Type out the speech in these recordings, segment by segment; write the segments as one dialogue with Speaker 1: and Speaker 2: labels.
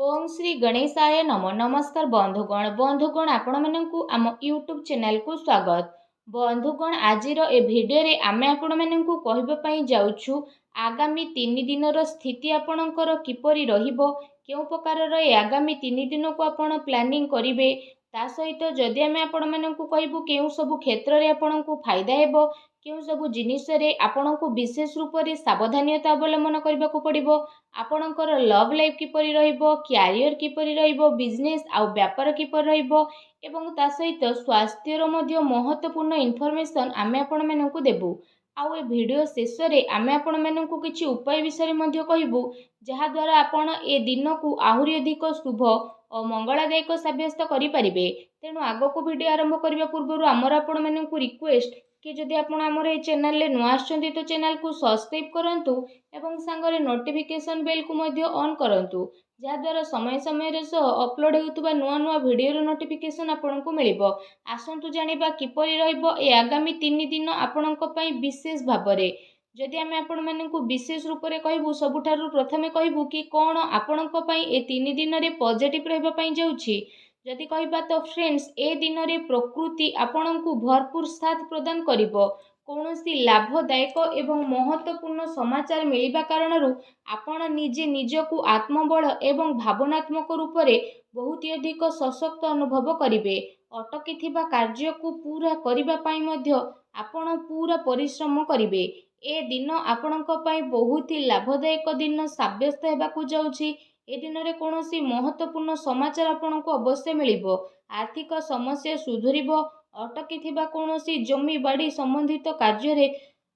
Speaker 1: ओम श्री गणेशाय नम नमस्कार बंधुगण आपण मानकु आम यूट्यूब चैनल को स्वागत। बंधुगण आजिर ए भिडियो रे आमे आपण मानकु कहबा पई जाउछु आगामी 3 दिनर स्थिति आपणकर किपरि रहिबो, केउ प्रकार ए आगामी 3 दिन को आपण प्लानिंग करिवे, ता सहित जदि आमे आपण मानकु कहबु केउ सब क्षेत्र रे आपणकु फायदा हेबो, केउ सब जिनिस रे आपणकु विशेष रूप रे सावधानता अवलंबन करबाकू पड़िबो, आपणकर लव लाइफ किपरि रहिबो, क्यारियर किपरि रहिबो, बिजनेस आउ व्यापार किपरि रहिबो एवं ता सहित स्वास्थ्यर मध्य महत्वपूर्ण इनफॉरमेशन आमे आपण मानकु देबु। आउ ए वीडियो शेष रे आमे आपण मानकु किछि उपाय विषय मध्य कहिबु, जहा द्वारा आपण ए दिन को आहुरी अधिक शुभ और मंगलदायक सब्यस्त करि परिबे। तेणु आगो को वीडियो आरंभ करबा पूर्व आमर आपण मानकु रिक्वेस्ट कि जदि आपण आमर ए चैनल ले नुआ आछंती तो चैनल को सब्सक्राइब करंतु एवं सांगरे नोटिफिकेशन बेल को मध्य ऑन करंतु, जहा द्वारा समय समय रे सो अपलोड हेउतबा नुआ नुआ वीडियो रो नोटिफिकेशन आपनकु मिलिबो। आसंतु जानिबा किपरि रहइबो ए आगामी 3 दिन आपनक पई विशेष भाबरे। जदि आमे आपण मानकु विशेष रूप रे कहबु, सबुठारु प्रथमे कहबु कि कोन आपनक पई ए 3 दिन रे पॉजिटिव रहबा पई जाउछि। जदि कहबा तो फ्रेंड्स, ए दिन रे प्रकृति आपनकु भरपूर साथ प्रदान करिबो। कौनसी लाभदायक एवं महत्वपूर्ण समाचार मिलिबा कारणरू आपण निजे निजकु आत्मबल एवं भावनात्मक रूप से बहुत अधिक सशक्त अनुभव करिवे। अटकी थिबा कार्य को पूरा करिबा पई मध्य आपण पूरा परिश्रम करिवे। ए दिन आपणक पई बहुत ही लाभदायक दिन साब्यस्त हेबाकू जाउछि। ए दिन रे कौनसी महत्वपूर्ण समाचार आपणको अवश्य मिलिबो। आर्थिक समस्या सुधुरिबो। अटकी थिबा कौनसी जमी बाड़ी संबंधित कार्य रे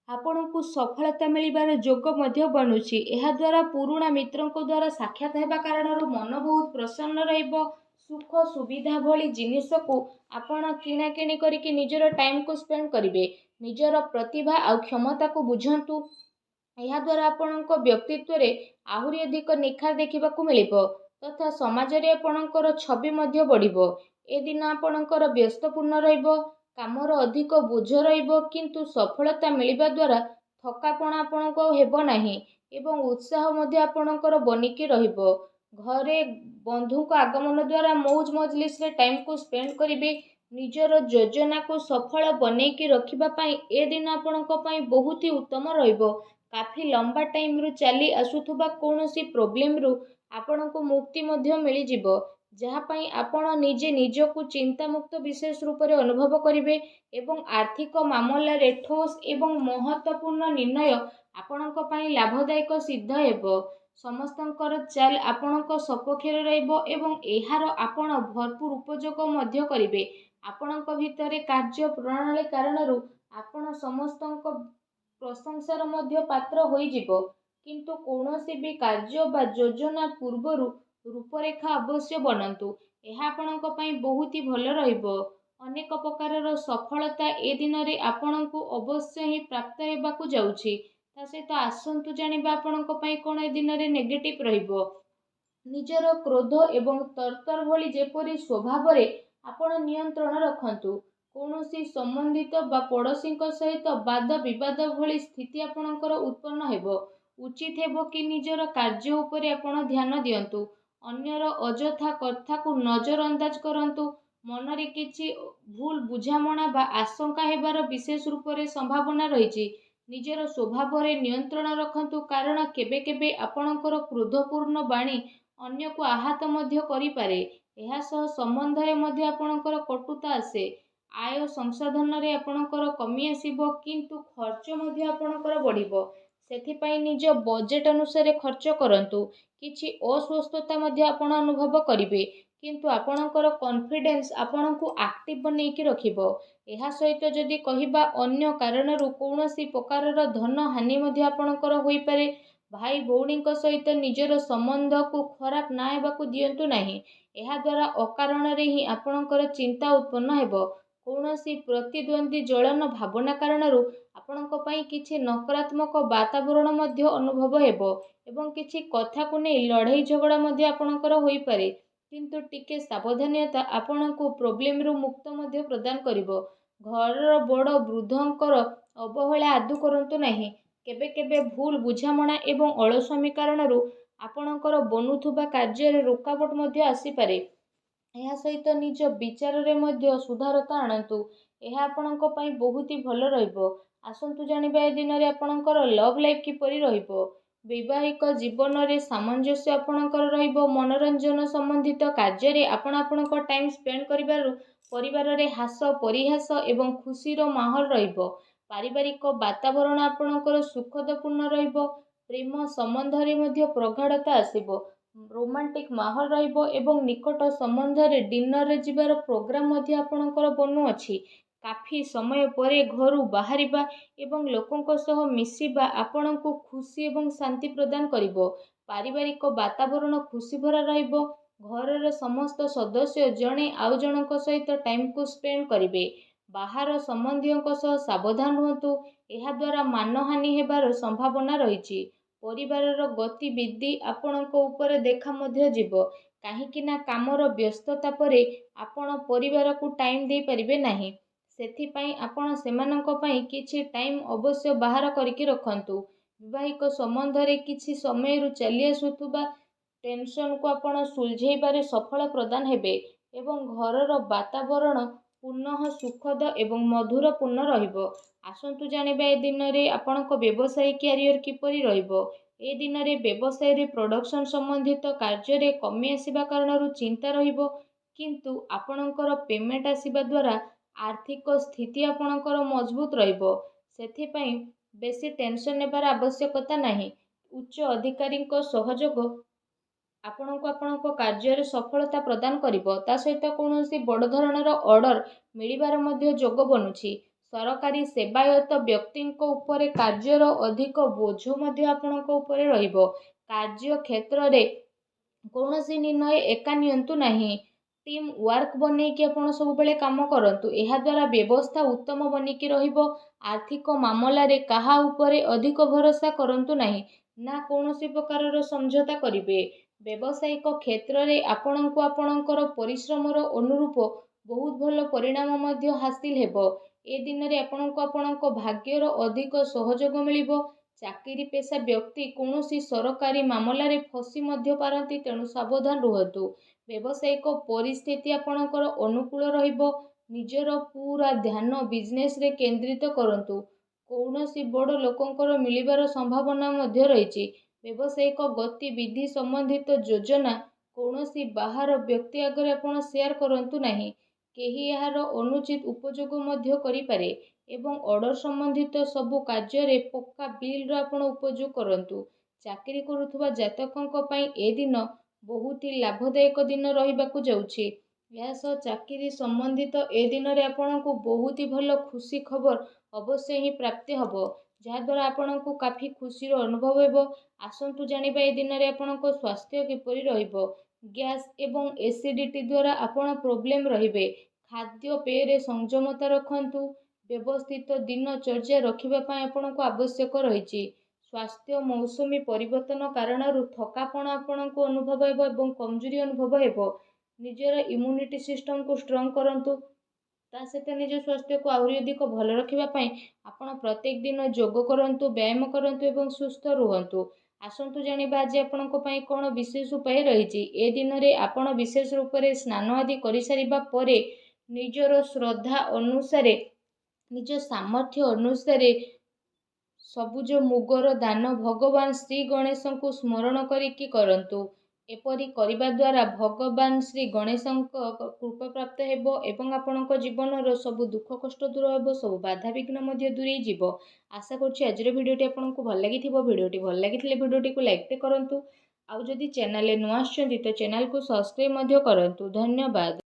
Speaker 1: आपणको सफलता मिलिबार जोग मध्य बनुछि। एहा द्वारा पुराणा मित्रंको द्वारा साक्षात हेबा कारणरू मन बहुत प्रसन्न रहिबो। सुख सुविधा भली जिनिस को आपण किना किणी करिके निजर टाइम को स्पेंड करिवे। निजर प्रतिभा आ क्षमता को बुझंतु। यह द्वारा आपणक व्यक्तित्व रे आहुरी अधिक निखार देखिबाकू मिलिबो तथा समाज रे आपणकर छवि मध्य बढ़िबो। ए दिन आपणकर व्यस्तपूर्ण रहिबो, कामर अधिक बोझ रहिबो, किंतु सफलता मिलिबा द्वारा थकापण आपणको हेबो नाही एवं उत्साह मध्य आपणकर बनिकी रहिबो। घरे बंधु को आगमन द्वारा मौज मजलिस रे टाइम को स्पेंड करिवे। निजर योजना को सफल बनेकी रखिबा पई ए दिन आपणको पई बहुत ही उत्तम रहिबो। काफी लंबा टाइम रु चली आसुथुबा कौनसी प्रॉब्लम रु आपणको मुक्ति मध्य मिली जिवो, जहा पई आपण निजे निजकु चिंता मुक्त विशेष रूप रे अनुभव करिवे एवं आर्थिक मामला रे ठोस एवं महत्वपूर्ण निर्णय आपणक पई लाभदायक सिद्ध हेबो। समस्तंकर चाल आपणक सपक्षरे रहइबो एवं एहार आपण भरपूर उपयोग मध्य करिवे। आपणक भितरे कार्य प्रणाली कारणरू आपण समस्तंक प्रशंसार मध्य पात्र होई जिवो, किंतु कौनसी भी कार्य बा योजना पूर्वरु रूपरेखा अवश्य बनंतु। एहा आपणक पई बहुत ही भल रहिबो। अनेक प्रकारर सफलता ए दिन रे आपणकु अवश्य ही प्राप्त हेबाकू जाउछि। ता सहित आसंतु जानिबा आपणक पई कोन ए दिन रे नेगेटिव रहिबो। निजर क्रोध एवं तरतर भली जेपरि स्वभाव रे आपण नियंत्रण रखंतु। कौनसी संबंधित बा पड़ोसी सहित वाद विवाद भली स्थिति आपणकर उत्पन्न हेबो। उचित हेबो कि निजर कार्य उपरे आपण ध्यान दियंतु। अन्यर अजथा कथा को नजर अंदाज करंतु। मनरे किछि भूल बुझामणा बा आशंका हेबार विशेष रूप रे संभावना रहिछि। निजर स्वभाव रे नियंत्रण रखंतु, कारण केबे केबे आपणकर क्रोधपूर्ण बाणी अन्य को आहत मध्य करि पारे। एहा सह संबंध रे मध्य आपणकर कटुता आसे। आय संसाधन रे आपणकर कमी आसीबो, किंतु खर्च मध्य आपणकर बढ़िबो। सेथिपाई निज बजेट अनुसार खर्च करंतु। किछि अस्वस्थता मध्य आपण अनुभव करिवे, किंतु आपणकर कॉन्फिडेंस आपणकु एक्टिव बनेकी रखिबो। एहा सहित जदि कहिबा अन्य कारणरू कौनसी प्रकारर धन हानि मध्य आपणकर होई पारे। भाई भौणी सहित निजर संबंध को खराब ना हेबाकू दियंतु नाही। एहा द्वारा अकारण रे ही आपणकर चिंता उत्पन्न हेबो। कौनसी प्रतिद्वंदी जलन भावना कारणरू आपणक पई किछि नकारात्मक वातावरण मध्य अनुभव हेबो एवं किछि कथा को नै लड़ाई झगड़ा मध्य आपणकर होई पारे, किंतु टिके सावधानता आपणको प्रॉब्लम रु मुक्त मध्य प्रदान करिवो। घरर बड़ वृद्धंकर अवहेला आदु करंतु नाही। केबे केबे भूल बुझामणा एवं अलस्वामी कारणरू ଆପଣଙ୍କର ବନୁଥିବା କାର୍ଯ୍ୟରେ ରୋକାବଟ ମଧ୍ୟ ଆସିପାରେ। ଏହା ସହିତ ନିଜ ବିଚାରରେ ମଧ୍ୟ ସୁଧାରତା ଆଣନ୍ତୁ। ଏହା ଆପଣଙ୍କ ପାଇଁ ବହୁତ ହି ଭଲ ରହିବ। ଆସନ୍ତୁ ଜାଣିବା ଏ ଦିନରେ ଆପଣଙ୍କର ଲଭ୍ ଲାଇଫ୍ କିପରି ରହିବ। ବୈବାହିକ ଜୀବନରେ ସାମଞ୍ଜସ୍ୟ ଆପଣଙ୍କର ରହିବ। ମନୋରଞ୍ଜନ ସମ୍ବନ୍ଧିତ କାର୍ଯ୍ୟରେ ଆପଣ ଆପଣଙ୍କ ଟାଇମ୍ ସ୍ପେଣ୍ଡ କରିବାରୁ ପରିବାରରେ ହାସ ପରିହାସ ଏବଂ ଖୁସିର ମାହୋଲ ରହିବ। ପାରିବାରିକ ବାତାବରଣ ଆପଣଙ୍କର ସୁଖଦପୂର୍ଣ୍ଣ ରହିବ। ପ୍ରେମ ସମ୍ବନ୍ଧରେ ମଧ୍ୟ ପ୍ରଗାଢ଼ତା ଆସିବ। ରୋମାଣ୍ଟିକ ମାହୋଲ ରହିବ ଏବଂ ନିକଟ ସମ୍ବନ୍ଧରେ ଡିନରରେ ଯିବାର ପ୍ରୋଗ୍ରାମ ମଧ୍ୟ ଆପଣଙ୍କର ବନୁଅଛି। କାଫି ସମୟ ପରେ ଘରୁ ବାହାରିବା ଏବଂ ଲୋକଙ୍କ ସହ ମିଶିବା ଆପଣଙ୍କୁ ଖୁସି ଏବଂ ଶାନ୍ତି ପ୍ରଦାନ କରିବ। ପାରିବାରିକ ବାତାବରଣ ଖୁସି ଭରା ରହିବ। ଘରର ସମସ୍ତ ସଦସ୍ୟ ଜଣେ ଆଉ ଜଣଙ୍କ ସହିତ ଟାଇମକୁ ସ୍ପେଣ୍ଡ କରିବେ। ବାହାର ସମ୍ବନ୍ଧୀୟଙ୍କ ସହ ସାବଧାନ ରୁହନ୍ତୁ। ଏହାଦ୍ୱାରା ମାନହାନି ହେବାର ସମ୍ଭାବନା ରହିଛି। ପରିବାରର ଗତିବିଧି ଆପଣଙ୍କ ଉପରେ ଦେଖା ମଧ୍ୟ ଯିବ। କାହିଁକି ନା କାମର ବ୍ୟସ୍ତତା ପରେ ଆପଣ ପରିବାରକୁ ଟାଇମ୍ ଦେଇପାରିବେ ନାହିଁ। ସେଥିପାଇଁ ଆପଣ ସେମାନଙ୍କ ପାଇଁ କିଛି ଟାଇମ୍ ଅବଶ୍ୟ ବାହାର କରିକି ରଖନ୍ତୁ। ବୈବାହିକ ସମ୍ବନ୍ଧରେ କିଛି ସମୟରୁ ଚାଲି ଆସୁଥିବା ଟେନସନକୁ ଆପଣ ସୁଲଝେଇବାରେ ସଫଳ ପ୍ରଦାନ ହେବେ ଏବଂ ଘରର ବାତାବରଣ ପୁନଃ ସୁଖଦ ଏବଂ ମଧୁରପୂର୍ଣ୍ଣ ରହିବ। ଆସନ୍ତୁ ଜାଣିବା ଏ ଦିନରେ ଆପଣଙ୍କ ବ୍ୟବସାୟିକ କ୍ୟାରିୟର କିପରି ରହିବ। ଏ ଦିନରେ ବ୍ୟବସାୟରେ ପ୍ରଡକ୍ସନ ସମ୍ବନ୍ଧିତ କାର୍ଯ୍ୟରେ କମି ଆସିବା କାରଣରୁ ଚିନ୍ତା ରହିବ, କିନ୍ତୁ ଆପଣଙ୍କର ପେମେଣ୍ଟ ଆସିବା ଦ୍ୱାରା ଆର୍ଥିକ ସ୍ଥିତି ଆପଣଙ୍କର ମଜବୁତ ରହିବ। ସେଥିପାଇଁ ବେଶୀ ଟେନସନ ନେବାର ଆବଶ୍ୟକତା ନାହିଁ। ଉଚ୍ଚ ଅଧିକାରୀଙ୍କ ସହଯୋଗ ଆପଣଙ୍କୁ ଆପଣଙ୍କ କାର୍ଯ୍ୟରେ ସଫଳତା ପ୍ରଦାନ କରିବ। ତା ସହିତ କୌଣସି ବଡ଼ ଧରଣର ଅର୍ଡର ମିଳିବାର ମଧ୍ୟ ଯୋଗ ବନୁଛି। ସରକାରୀ ସେବାୟତ ବ୍ୟକ୍ତିଙ୍କ ଉପରେ କାର୍ଯ୍ୟର ଅଧିକ ବୋଝ ମଧ୍ୟ ଆପଣଙ୍କ ଉପରେ ରହିବ। କାର୍ଯ୍ୟ କ୍ଷେତ୍ରରେ କୌଣସି ନିର୍ଣ୍ଣୟ ଏକା ନିଅନ୍ତୁ ନାହିଁ। ଟିମ୍ ୱାର୍କ ବନେଇକି ଆପଣ ସବୁବେଳେ କାମ କରନ୍ତୁ। ଏହାଦ୍ୱାରା ବ୍ୟବସ୍ଥା ଉତ୍ତମ ବନିକି ରହିବ। ଆର୍ଥିକ ମାମଲାରେ କାହା ଉପରେ ଅଧିକ ଭରସା କରନ୍ତୁ ନାହିଁ, ନା କୌଣସି ପ୍ରକାରର ସମଝୋତା କରିବେ। ବ୍ୟବସାୟିକ କ୍ଷେତ୍ରରେ ଆପଣଙ୍କୁ ଆପଣଙ୍କର ପରିଶ୍ରମର ଅନୁରୂପ ବହୁତ ଭଲ ପରିଣାମ ମଧ୍ୟ ହାସିଲ ହେବ। ଏ ଦିନରେ ଆପଣଙ୍କୁ ଆପଣଙ୍କ ଭାଗ୍ୟର ଅଧିକ ସହଯୋଗ ମିଳିବ। ଚାକିରି ପେଶା ବ୍ୟକ୍ତି କୌଣସି ସରକାରୀ ମାମଲାରେ ଫସି ମଧ୍ୟ ପାରନ୍ତି, ତେଣୁ ସାବଧାନ ରୁହନ୍ତୁ। ବ୍ୟବସାୟିକ ପରିସ୍ଥିତି ଆପଣଙ୍କର ଅନୁକୂଳ ରହିବ। ନିଜର ପୁରା ଧ୍ୟାନ ବିଜନେସରେ କେନ୍ଦ୍ରିତ କରନ୍ତୁ। କୌଣସି ବଡ଼ ଲୋକଙ୍କର ମିଳିବାର ସମ୍ଭାବନା ମଧ୍ୟ ରହିଛି। ବ୍ୟବସାୟିକ ଗତିବିଧି ସମ୍ବନ୍ଧିତ ଯୋଜନା କୌଣସି ବାହାର ବ୍ୟକ୍ତି ଆଗରେ ଆପଣ ସେୟାର କରନ୍ତୁ ନାହିଁ। କେହି ଏହାର ଅନୁଚିତ ଉପଯୋଗ ମଧ୍ୟ କରିପାରେ ଏବଂ ଅର୍ଡର ସମ୍ବନ୍ଧିତ ସବୁ କାର୍ଯ୍ୟରେ ପକ୍କା ବିଲ୍ର ଆପଣ ଉପଯୋଗ କରନ୍ତୁ। ଚାକିରି କରୁଥିବା ଜାତକଙ୍କ ପାଇଁ ଏ ଦିନ ବହୁତ ହି ଲାଭଦାୟକ ଦିନ ରହିବାକୁ ଯାଉଛି। ଏହା ସହ ଚାକିରି ସମ୍ବନ୍ଧିତ ଏ ଦିନରେ ଆପଣଙ୍କୁ ବହୁତ ହି ଭଲ ଖୁସି ଖବର ଅବଶ୍ୟ ହିଁ ପ୍ରାପ୍ତି ହେବ, ଯାହାଦ୍ୱାରା ଆପଣଙ୍କୁ କାଫି ଖୁସିର ଅନୁଭବ ହେବ। ଆସନ୍ତୁ ଜାଣିବା ଏ ଦିନରେ ଆପଣଙ୍କ ସ୍ୱାସ୍ଥ୍ୟ କିପରି ରହିବ। ଗ୍ୟାସ୍ ଏବଂ ଏସିଡିଟି ଦ୍ୱାରା ଆପଣ ପ୍ରୋବ୍ଲେମ ରହିବେ। ଖାଦ୍ୟପେୟରେ ସଂଯମତା ରଖନ୍ତୁ। ବ୍ୟବସ୍ଥିତ ଦିନଚର୍ଯ୍ୟା ରଖିବା ପାଇଁ ଆପଣଙ୍କୁ ଆବଶ୍ୟକ ରହିଛି। ସ୍ୱାସ୍ଥ୍ୟ ମୌସୁମୀ ପରିବର୍ତ୍ତନ କାରଣରୁ ଥକାପଣ ଆପଣଙ୍କୁ ଅନୁଭବ ହେବ ଏବଂ କମଜୋରି ଅନୁଭବ ହେବ। ନିଜର ଇମ୍ୟୁନିଟି ସିଷ୍ଟମକୁ ଷ୍ଟ୍ରଙ୍ଗ କରନ୍ତୁ। ତା ସହିତ ନିଜ ସ୍ୱାସ୍ଥ୍ୟକୁ ଆହୁରି ଅଧିକ ଭଲ ରଖିବା ପାଇଁ ଆପଣ ପ୍ରତ୍ୟେକ ଦିନ ଯୋଗ କରନ୍ତୁ, ବ୍ୟାୟାମ କରନ୍ତୁ ଏବଂ ସୁସ୍ଥ ରୁହନ୍ତୁ। ଆସନ୍ତୁ ଜାଣିବା ଆଜି ଆପଣଙ୍କ ପାଇଁ କ'ଣ ବିଶେଷ ଉପାୟ ରହିଛି। ଏ ଦିନରେ ଆପଣ ବିଶେଷ ରୂପରେ ସ୍ନାନ ଆଦି କରିସାରିବା ପରେ ନିଜର ଶ୍ରଦ୍ଧା ଅନୁସାରେ, ନିଜ ସାମର୍ଥ୍ୟ ଅନୁସାରେ ସବୁଜ ମୁଗର ଦାନ ଭଗବାନ ଶ୍ରୀ ଗଣେଶଙ୍କୁ ସ୍ମରଣ କରିକି କରନ୍ତୁ। ଏପରି କରିବା ଦ୍ୱାରା ଭଗବାନ ଶ୍ରୀ ଗଣେଶଙ୍କ କୃପା ପ୍ରାପ୍ତ ହେବ ଏବଂ ଆପଣଙ୍କ ଜୀବନର ସବୁ ଦୁଃଖ କଷ୍ଟ ଦୂର ହେବ, ସବୁ ବାଧାବିଘ୍ନ ମଧ୍ୟ ଦୂରେଇ ଯିବ। ଆଶା କରୁଛି ଆଜିର ଭିଡ଼ିଓଟି ଆପଣଙ୍କୁ ଭଲ ଲାଗିଥିବ। ଭିଡ଼ିଓଟି ଭଲ ଲାଗିଥିଲେ ଭିଡ଼ିଓଟିକୁ ଲାଇକ୍ କରନ୍ତୁ। ଆଉ ଯଦି ଚ୍ୟାନେଲରେ ନୂଆ ଆସିଛନ୍ତି ତ ଚ୍ୟାନେଲକୁ ସବସ୍କ୍ରାଇବ୍ ମଧ୍ୟ କରନ୍ତୁ। ଧନ୍ୟବାଦ।